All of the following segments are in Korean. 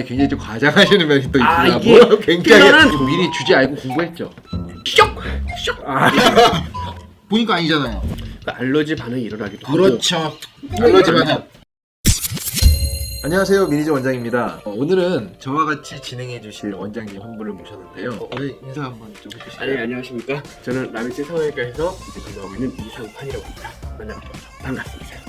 굉장히 좀 과장하시는 면이 또 있구나. 이게 굉장히 필러는 미리 주제 알고 공부했죠. 쇽! 보니까 아니잖아요. 그 알러지 반응이 일어나기도 하고. 그렇죠. 알러지만. 안녕하세요, 미니즈 원장입니다. 오늘은 저와 같이 진행해 주실 원장님 한 분을 모셨는데요. 오늘 인사 한번 좀 해주시죠. 안녕하십니까. 저는 라미스 성형외과에서 이제 근무하고 있는 이상판이라고 합니다. 만나뵙셔서 반갑습니다.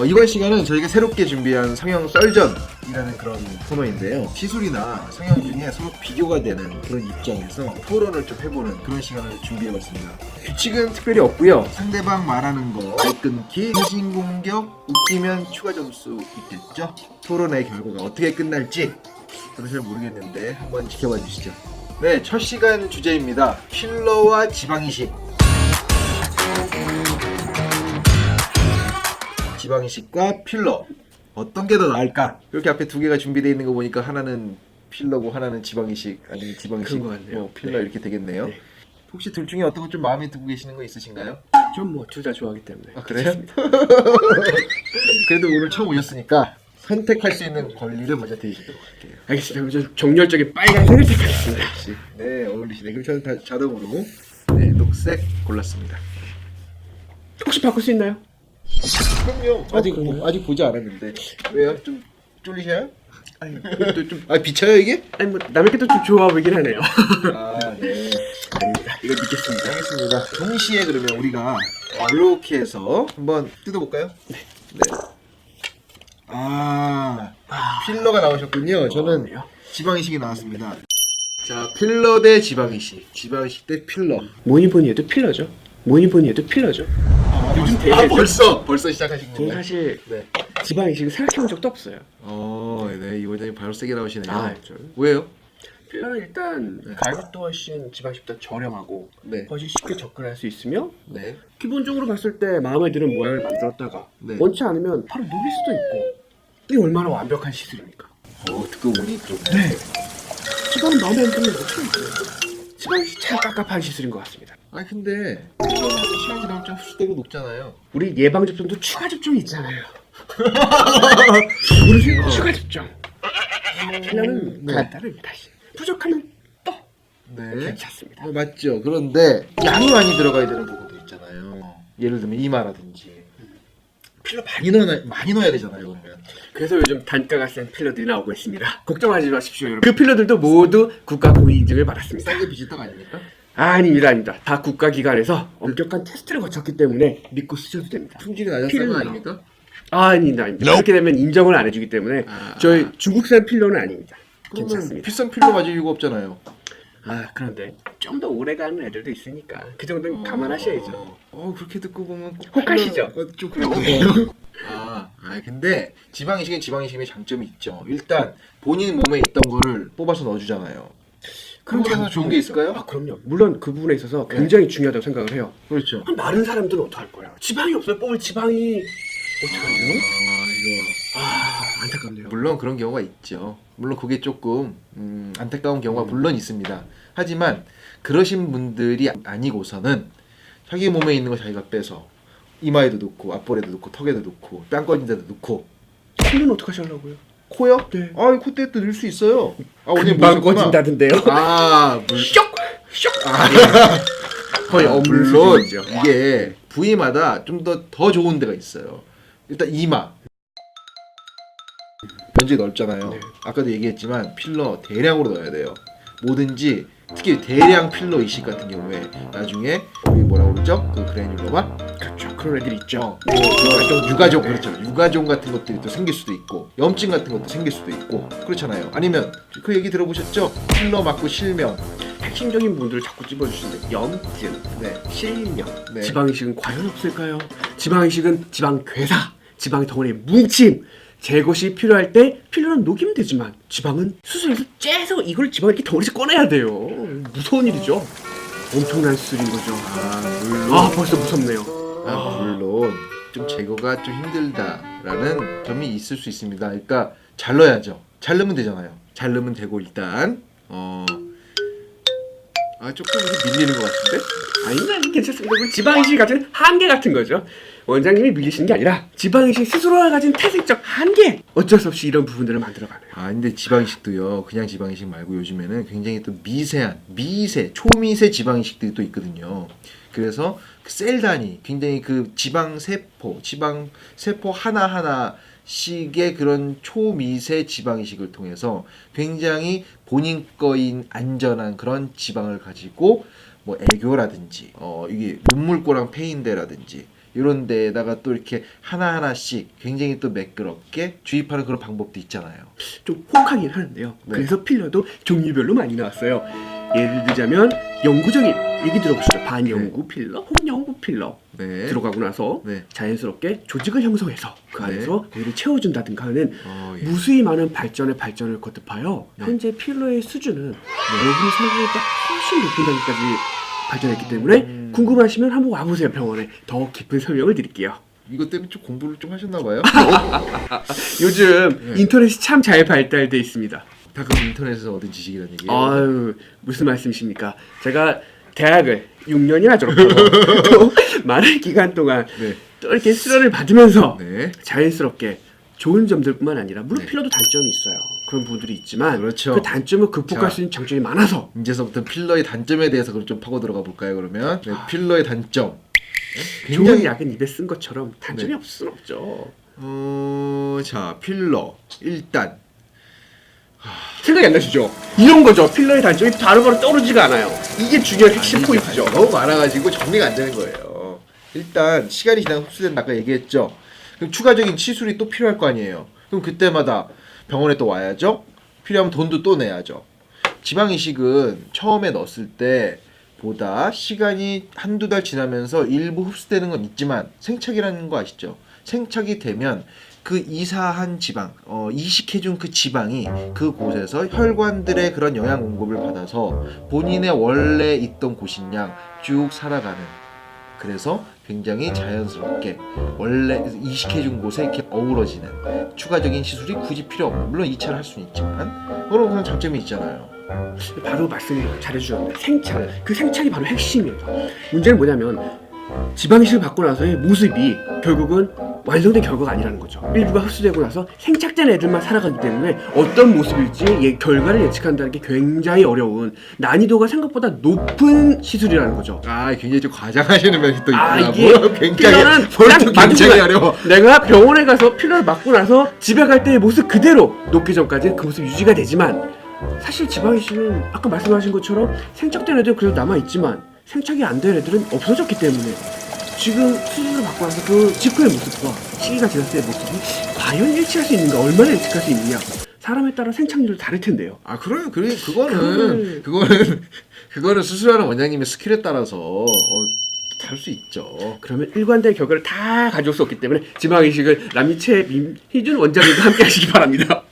이번 시간은 저희가 새롭게 준비한 성형 썰전이라는 그런 코너인데요. 시술이나 성형 중에 서로 비교가 되는 그런 입장에서 토론을 좀 해보는 그런 시간을 준비해봤습니다. 규칙은 특별히 없고요. 상대방 말하는 거, 말 끊기, 인신공격, 웃기면 추가 점수 있겠죠? 토론의 결과가 어떻게 끝날지 저도 잘 모르겠는데 한번 지켜봐 주시죠. 네, 첫 시간 주제입니다. 필러와 지방이식. 지방이식과 필러 어떤 게 더 나을까? 이렇게 앞에 두 개가 준비되어 있는 거 보니까 하나는 필러고 하나는 지방이식, 아니면 지방이식, 그런 것 같네요. 필러 네. 이렇게 되겠네요. 네. 혹시 둘 중에 어떤 거 좀 마음에 두고 계시는 거 있으신가요? 전 뭐 둘 다 좋아하기 때문에. 그래요? 그래도 오늘 처음 오셨으니까 선택할 수 있는 권리를 먼저 드리도록 할게요. 알겠습니다. 그럼 저 정열적인 빨간색을 택하겠습니다. 역시 네, 어울리시네. 그럼 저는 다 자동으로 녹색 골랐습니다. 혹시 바꿀 수 있나요? 그럼요. 아직 그럼요? 아직 보지 않았는데 왜요? 좀 쫄리셔요? 아니, 또 좀 비쳐요 이게? 아니 뭐 남의 게도 좀 좋아 보이긴 하네요. 네. 아닙니다. 이거 믿겠습니다. 알겠습니다. 동시에 그러면 우리가 이렇게 해서 한번 뜯어볼까요? 네. 필러가 나오셨군요. 저는 그래요? 지방이식이 나왔습니다. 자, 필러 대 지방이식. 지방이식 대 필러. 뭐니 뭐니 해도 필러죠. 뭐니 뭐니 해도 필러죠. 요즘 대세. 벌써 시작하신 저는 건가요? 사실 네. 지방이식을 생각해본 적도 없어요. 네. 이 원장님 바로 세게 나오시네요. 저는 왜요? 필러는 일단 가격도 훨씬 지방식보다 저렴하고 네. 훨씬 쉽게 접근할 수 있으며 네. 기본적으로 봤을 때 마음에 드는 모양을 만들었다가 네. 원치 않으면 바로 녹일 수도 있고 이게 얼마나 완벽한 시술입니까? 듣고 보니 또. 네. 지방은 마음에 안 드는 거 없어요. 지방이 참 깝깝한 시술인 것 같습니다. 근데 시간 지나면 좀 흡수되고 녹잖아요. 우리 예방 접종도 추가 접종이 있잖아요. 우리 추가 접종. 필러는 네. 간단합니다. 부족하면 또 네. 괜찮습니다. 맞죠. 그런데 양이 많이 들어가야 되는 부분도 있잖아요. 예를 들면 이마라든지 필러 많이 넣어야 되잖아요. 그러면. 그래서 요즘 단가가 센 필러들이 나오고 있습니다. 걱정하지 마십시오, 여러분. 그 필러들도 모두 국가 공인 인증을 받았습니다. 싸게 비슷한 거 아닙니까? 아닙니다. 다 국가기관에서 엄격한 테스트를 거쳤기 때문에 믿고 쓰셔도 됩니다. 품질이 낮아서 필러. 거 아닙니까? 아닙니다. 그렇게 되면 인정을 안 해주기 때문에 저희 중국산 필러는 아닙니다. 그러면 괜찮습니다. 비싼 필러 가질 이유가 없잖아요. 그런데 좀 더 오래 가는 애들도 있으니까 그 정도는 감안하셔야죠. 그렇게 듣고 보면 혹하시죠? 필러가 좀 그렇네요. 근데 지방이식은 지방이식의 장점이 있죠. 일단 본인 몸에 있던 거를 뽑아서 넣어주잖아요. 그런 거에서 좋은 게 있을까요? 그럼요. 물론 그 부분에 있어서 굉장히 중요하다고 생각을 해요. 그렇죠. 마른 사람들은 어떡할 거예요? 지방이 없어요. 뽑을 지방이 어떡하죠? 안타깝네요. 물론 그런 경우가 있죠. 물론 그게 조금 안타까운 경우가 물론 있습니다. 하지만 그러신 분들이 아니고서는 자기 몸에 있는 거 자기가 빼서 이마에도 넣고 앞볼에도 넣고 턱에도 넣고 뺨 꺼진 데도 넣고 코는 어떻게 하려고요? 코요? 네. 콧대도 넣을 수 있어요. 오늘 금방 꺼진다던데요? 거의 없는 물론 수준이죠. 이게 부위마다 좀 더 좋은 데가 있어요. 일단 이마 면적이 넓잖아요. 네. 아까도 얘기했지만 필러 대량으로 넣어야 돼요. 뭐든지 특히 대량 필러 이식 같은 경우에 나중에 우리 뭐라고 그러죠? 그 그래놀로마? 그렇죠. 그런 애들이 있죠. 유가족 그렇죠. 유가족 같은 것들이 또 생길 수도 있고 염증 같은 것도 생길 수도 있고 그렇잖아요. 아니면 그 얘기 들어보셨죠? 필러 맞고 실명. 핵심적인 부분들을 자꾸 찝어주시는데 염증, 실명, 네. 지방이식은 과연 없을까요? 지방이식은 지방 괴사, 지방 덩어리의 뭉침 제것이 필요할 때 필러는 녹이면 되지만 지방은 수술해서 째서 이걸 지방 이렇게 덩어리씩 꺼내야 돼요. 무서운 일이죠. 엄청난 수술인 거죠. 물론 벌써 무섭네요. 물론 좀 제거가 좀 힘들다라는 점이 있을 수 있습니다. 그러니까 잘 넣어야죠. 잘 넣으면 되잖아요. 잘 넣으면 되고 일단 아 조금 이게 밀리는 것 같은데? 아니 괜찮습니다. 그 지방이식이 가진 한계 같은 거죠. 원장님이 밀리시는 게 아니라 지방이식 스스로가 가진 태생적 한계. 어쩔 수 없이 이런 부분들을 만들어가네요. 아 근데 지방이식도요. 그냥 지방이식 말고 요즘에는 굉장히 또 미세한 초미세 지방이식들이 또 있거든요. 그래서 그 셀 단위, 굉장히 그 지방 세포 하나 식의 그런 초미세 지방이식을 통해서 굉장히 본인 거인 안전한 그런 지방을 가지고 뭐 애교라든지 이게 눈물꼬랑 폐인대라든지 이런 데에다가 또 이렇게 하나씩 굉장히 또 매끄럽게 주입하는 그런 방법도 있잖아요. 좀 혹하긴 하는데요. 네. 그래서 필러도 종류별로 많이 나왔어요. 예를 들자면 영구적인 얘기 들어보시죠. 반영구 필러, 홍영구 필러 네. 들어가고 나서 네. 자연스럽게 조직을 형성해서 그 네. 안에서 고기를 채워준다든가 하는 예. 무수히 많은 발전을 거듭하여 네. 현재 필러의 수준은 여기 생각보다 훨씬 높은 단계까지 발전했기 때문에 궁금하시면 한번 와보세요. 병원에 더 깊은 설명을 드릴게요. 이것 때문에 좀 공부를 좀 하셨나 봐요. 요즘 네. 인터넷이 참 잘 발달돼 있습니다. 다 그럼 인터넷에서 얻은 지식이라는 얘기예요. 아유, 무슨 말씀이십니까? 제가 대학을 6년이나 졸업하고 또 많은 기간 동안 네. 또 이렇게 수련을 받으면서 네. 자연스럽게 좋은 점들뿐만 아니라 물론 네. 필러도 단점이 있어요. 그런 부분들이 있지만 그렇죠. 그 단점을 극복할 자. 수 있는 장점이 많아서 이제서부터 필러의 단점에 대해서 그럼 좀 파고 들어가 볼까요? 그러면 네, 필러의 단점. 좋은 약은 입에 쓴 것처럼 단점이 네. 없을 수는 없죠. 자 필러 일단 생각이 안 나시죠? 이런 거죠. 필러의 단점이 바로바로 떠오르지가 않아요. 이게 중요한 핵심 포인트죠. 너무 많아가지고 정리가 안 되는 거예요. 일단 시간이 지나면 흡수된다 아까 얘기했죠. 그럼 추가적인 치술이 또 필요할 거 아니에요. 그럼 그때마다 병원에 또 와야죠. 필요하면 돈도 또 내야죠. 지방 이식은 처음에 넣었을 때 보다 시간이 한두 달 지나면서 일부 흡수되는 건 있지만 생착이라는 거 아시죠? 생착이 되면 그 이사한 지방, 이식해준 그 지방이 그곳에서 혈관들의 그런 영양 공급을 받아서 본인의 원래 있던 곳인 양 쭉 살아가는, 그래서 굉장히 자연스럽게 원래 이식해준 곳에 이렇게 어우러지는, 추가적인 시술이 굳이 필요 없는, 물론 2차를 할 수는 있지만 그런 장점이 있잖아요. 바로 말씀을 잘해주셨는데 생착, 그 생착이 바로 핵심이에요. 문제는 뭐냐면 지방이식을 받고 나서의 모습이 결국은 완성된 결과가 아니라는 거죠. 일부가 흡수되고 나서 생착된 애들만 살아가기 때문에 어떤 모습일지 결과를 예측한다는 게 굉장히 어려운, 난이도가 생각보다 높은 시술이라는 거죠. 아, 굉장히 좀 과장하시는 면이 또 아, 있구나. 이게 뭐, 필러는 굉장히 딱 굉장히 맞은 어려워. 내가 병원에 가서 필러를 맞고 나서 집에 갈 때의 모습 그대로 녹기 전까지 그 모습 유지가 되지만, 사실 지방이식은 아까 말씀하신 것처럼 생착된 애들은 그래도 남아있지만 생착이 안 된 애들은 없어졌기 때문에 지금 수술을 받고 나서 그 직후의 모습과 시기가 지났을 때 모습이 과연 일치할 수 있는가, 얼마나 일치할 수 있느냐, 사람에 따라 생착률이 다를 텐데요. 아, 그래요. 그거는 수술하는 원장님의 스킬에 따라서 다를 수 있죠. 그러면 일관된 결과를 다 가져올 수 없기 때문에 지방이식을 남미채 민희준 원장님과 함께 하시기 바랍니다.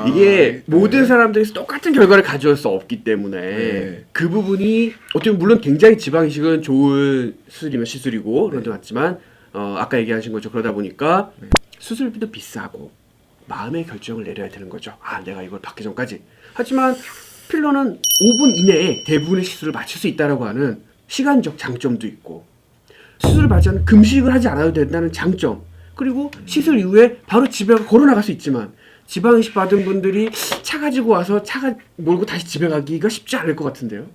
이게 모든 사람들이 똑같은 결과를 가져올 수 없기 때문에 네. 그 부분이 어떻게 보면 물론 굉장히 지방이식은 좋은 수술이면 시술이고 그런 데 맞지만 아까 얘기하신 거죠. 그러다 보니까 수술비도 비싸고 마음의 결정을 내려야 되는 거죠. 아, 내가 이걸 받기 전까지. 하지만 필러는 5분 이내에 대부분의 시술을 마칠 수 있다라고 하는 시간적 장점도 있고, 수술을 받지 않는 금식을 하지 않아도 된다는 장점, 그리고 시술 이후에 바로 집에 걸어 나갈 수 있지만 지방이식 받은 분들이 차 가지고 와서 차가 몰고 다시 집에 가기가 쉽지 않을 것 같은데요.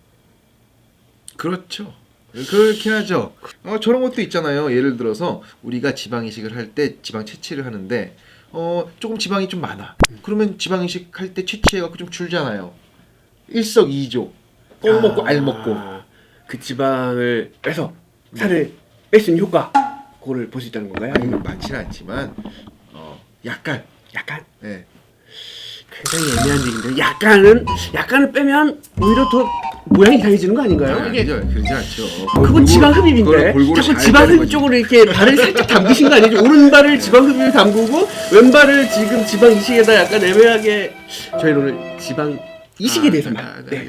그렇죠. 그렇긴 하죠. 저런 것도 있잖아요. 예를 들어서 우리가 지방 이식을 할 때 지방 채취를 하는데 조금 지방이 좀 많아. 그러면 지방 이식 할 때 채취해갖고 좀 줄잖아요. 일석이조. 똥 먹고 알 먹고. 그 지방을 빼서 살을 뺄 수 있는 효과, 그거를 볼 수 있다는 건가요? 아니면 많지는 않지만 약간. 네. 굉장히 애매한 얘기인데 약간은 빼면 오히려 더 모양이 이상해지는 거 아닌가요? 이게 그러지 않죠. 그건 지방 흡입인데 자꾸 지방 흡입 쪽으로 이렇게 발을 살짝 담그신 거 아니죠? 오른발을 지방 흡입에 담그고 왼발을 지금 지방 이식에다 약간 애매하게. 저희는 오늘 지방 이식에 대해서만. 네.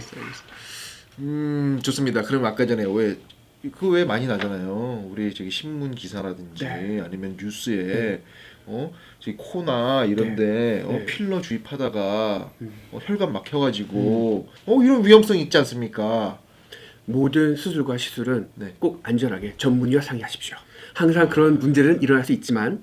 좋습니다. 그럼 아까 전에 그 외에 많이 나잖아요. 우리 저기 신문 기사라든지 아니면 뉴스에 저기 코나 이런데 필러 주입하다가 혈관 막혀가지고 이런 위험성이 있지 않습니까? 모든 수술과 시술은 네. 꼭 안전하게 전문의와 상의하십시오. 항상 그런 문제는 일어날 수 있지만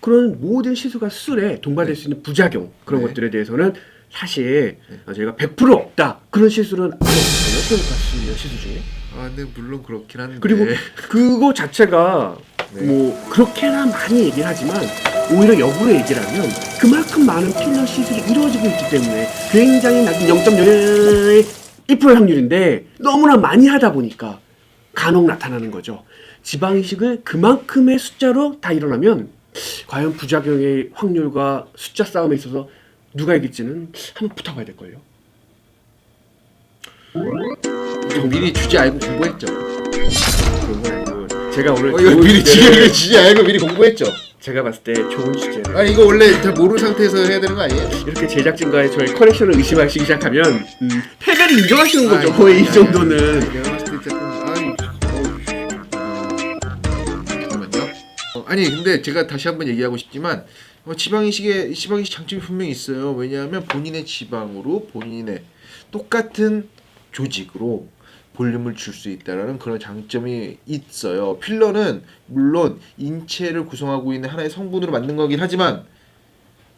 그런 모든 시술과 수술에 동반될 수 있는 부작용 그런 네. 것들에 대해서는 사실 저희가 100% 없다. 그런 시술은 안 없어요. 수술 시술 중에. 아, 근데 물론 그렇긴 한데. 그리고 그거 자체가 네. 뭐 그렇게나 많이 얘기를 하지만 오히려 역으로 얘기를 하면 그만큼 많은 필러 시술이 이루어지고 있기 때문에 굉장히 낮은 0.01% 확률인데 너무나 많이 하다 보니까 간혹 나타나는 거죠. 지방 이식을 그만큼의 숫자로 다 일어나면 과연 부작용의 확률과 숫자 싸움에 있어서 누가 이길지는 한번 붙어봐야 될걸요. 좀 미리 주지 알고 공부했죠. 그런 건 아니고 제가 오늘 이거 좋은 미리 주제를 주지 알고 미리 공부했죠. 제가 봤을 때 좋은 주제를 아니 이거 원래 잘 모르는 상태에서 해야 되는 거 아니에요? 이렇게 제작진과의 저의 커넥션을 의심하시기 시작하면 패배를 인정하시는 거죠. 아니, 거의 아니, 이 정도는. 내가 봤을 때 조금 잠깐만요. 아니 근데 제가 다시 한번 얘기하고 싶지만 지방이식 장점이 분명히 있어요. 왜냐하면 본인의 지방으로 본인의 똑같은 조직으로 볼륨을 줄 수 있다라는 그런 장점이 있어요. 필러는 물론 인체를 구성하고 있는 하나의 성분으로 만든 거긴 하지만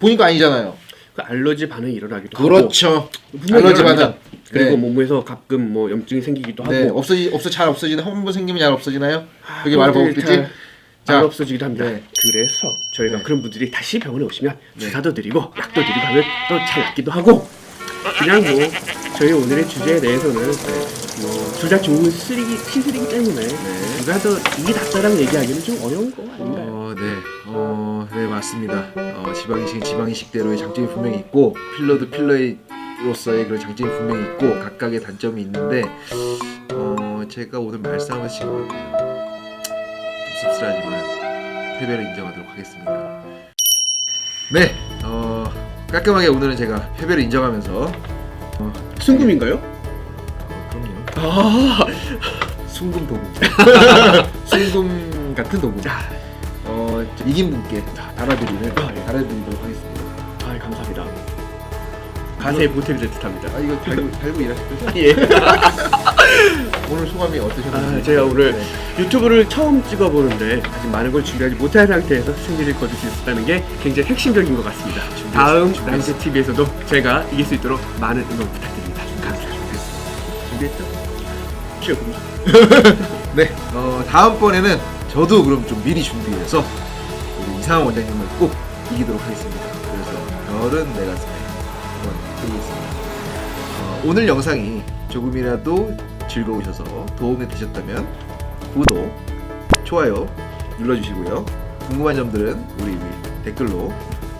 본인 거 아니잖아요. 그 알러지 반응이 일어나기도 하고 그렇죠. 분명히 알러지 일어납니다. 반응. 그리고 네. 몸에서 가끔 뭐 염증이 생기기도 네, 하고 잘 없어지는 한 번 생기면 잘 없어지나요? 아, 그게 말을 그것들이 먹었겠지? 잘 자, 안 없어지기도 합니다. 네. 그래서 저희가 네. 그런 분들이 다시 병원에 오시면 네. 주사도 드리고 약도 드리고 하면 또 잘 낫기도 하고 그냥 뭐 저희 오늘의 주제에 대해서는 뭐 둘 다 좋은 시술이기 때문에 누가 더 이게 낫다라는 얘기하기는 좀 어려운 거 아닌가요? 네, 맞습니다. 지방이식은 지방이식대로의 장점이 분명히 있고 필러도 필러로서의 그런 장점이 분명히 있고 각각의 단점이 있는데 제가 오늘 말싸움에서 진 것 같아요. 좀 씁쓸하지만 패배를 인정하도록 하겠습니다. 네, 깔끔하게 오늘은 제가 패배를 인정하면서 순금인가요? 그럼요. 아, 순금 도구. 순금 같은 도구. 이긴 분께 달아드리도록 하겠습니다. 아, 감사합니다. 가세에 보탬이 될 듯합니다. 아 이거 달고 일하실 거죠? 예. 오늘 소감이 어떠셨나요? 아, 제가 오늘 네. 유튜브를 처음 찍어보는데 아직 많은 걸 준비하지 못한 상태에서 승리를 거둘 수 있었다는 게 굉장히 핵심적인 것 같습니다. 다음 란세 TV에서도 제가 이길 수 있도록 많은 응원 부탁드립니다. 감사합니다. 준비했죠? 쉬어봅니다. 네. 다음번에는 저도 그럼 좀 미리 준비해서 우리 이상한 원장님을 꼭 이기도록 하겠습니다. 그래서 별은 내 가슴에 한번 드리겠습니다. 오늘 영상이 조금이라도 즐거우셔서 도움이 되셨다면 구독, 좋아요 눌러주시고요. 궁금한 점들은 우리 댓글로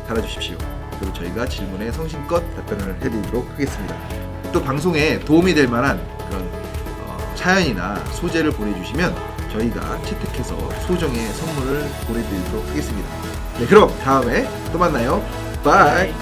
달아주십시오. 그리고 저희가 질문에 성심껏 답변을 해드리도록 하겠습니다. 또 방송에 도움이 될 만한 그런 사연이나 소재를 보내주시면 저희가 채택해서 소정의 선물을 보내드리도록 하겠습니다. 네, 그럼 다음에 또 만나요. 바이.